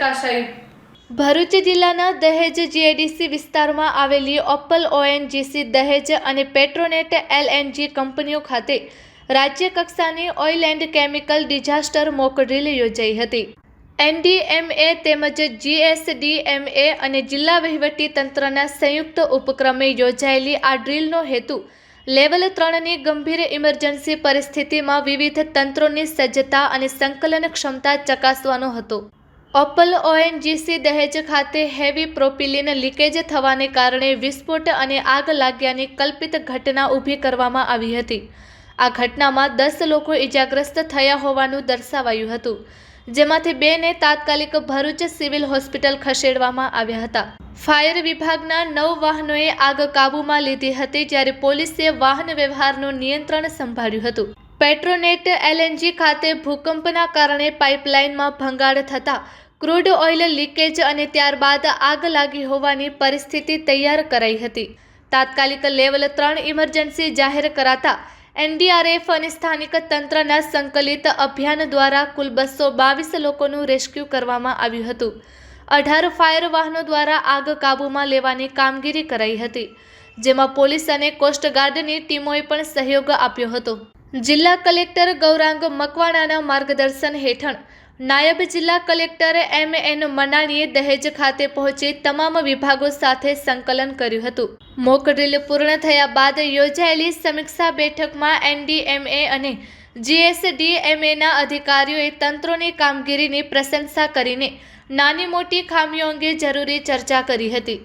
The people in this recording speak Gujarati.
ચકાસાઈ। ભરૂચ જિલ્લાના દહેજ જીઆઈડીસી વિસ્તારમાં આવેલી ઓપ્પલ ઓએનજીસી દહેજ અને પેટ્રોનેટ એલએનજી કંપનીઓ ખાતે રાજ્ય કક્ષાની oil and chemical disaster mock drill યોજાઈ હતી। એનડીએમએ તેમજ જીએસડીએમએ અને જિલ્લા વહીવટી તંત્રના સંયુક્ત ઉપક્રમે યોજાયેલી આ ડ્રીલનો હેતુ લેવલ 3ની ગંભીર ઇમરજન્સી પરિસ્થિતિમાં વિવિધ તંત્રોની સજ્જતા અને સંકલન ક્ષમતા ચકાસવાનો હતો। ઓપ્પલ ઓએનજીસી દહેજ ખાતે હેવી પ્રોપિલિન લીકેજ થવાને કારણે વિસ્ફોટ અને આગ લાગ્યાની કલ્પિત ઘટના ઊભી કરવામાં આવી હતી। આ ઘટનામાં 10 લોકો ઇજાગ્રસ્ત થયા હોવાનું દર્શાવાયું હતું, જેમાંથી 2ને તાત્કાલિક ભરૂચ સિવિલ હોસ્પિટલ ખસેડવામાં આવ્યા હતા। ફાયર વિભાગના 9 વાહનોએ આગ કાબૂમાં લીધી હતી, જ્યારે પોલીસે વાહન વ્યવહારનું નિયંત્રણ સંભાળ્યું હતું। પેટ્રોનેટ એલએનજી ખાતે ભૂકંપના કારણે પાઇપલાઇનમાં ભંગાણ થતાં ક્રૂડ ઓઇલ લીકેજ અને ત્યારબાદ આગ લાગી હોવાની પરિસ્થિતિ તૈયાર કરાઈ હતી। તાત્કાલિક લેવલ 3 ઇમરજન્સી જાહેર કરાતા એનડીઆરએફ અને સ્થાનિક તંત્રના સંકલિત અભિયાન દ્વારા કુલ 222 લોકોનું રેસ્ક્યુ કરવામાં આવ્યું હતું। 18 ફાયર વાહનો દ્વારા આગ કાબૂમાં લેવાની કામગીરી કરાઈ હતી, જેમાં પોલીસ અને કોસ્ટગાર્ડની ટીમોએ પણ સહયોગ આપ્યો હતો। જિલ્લા કલેક્ટર ગૌરાંગ મકવાણાના માર્ગદર્શન હેઠળ નાયબ જિલ્લા કલેક્ટર એમ.એન. મનાણીએ દહેજ ખાતે પહોંચી તમામ વિભાગો સાથે સંકલન કર્યું હતું। મોક ડ્રીલ પૂર્ણ થયા બાદ યોજાયેલી સમીક્ષા બેઠકમાં એનડીએમએ અને જીએસડીએમએના અધિકારીઓએ તંત્રોની કામગીરીની પ્રશંસા કરીને નાની મોટી ખામીઓ અંગે જરૂરી ચર્ચા કરી હતી।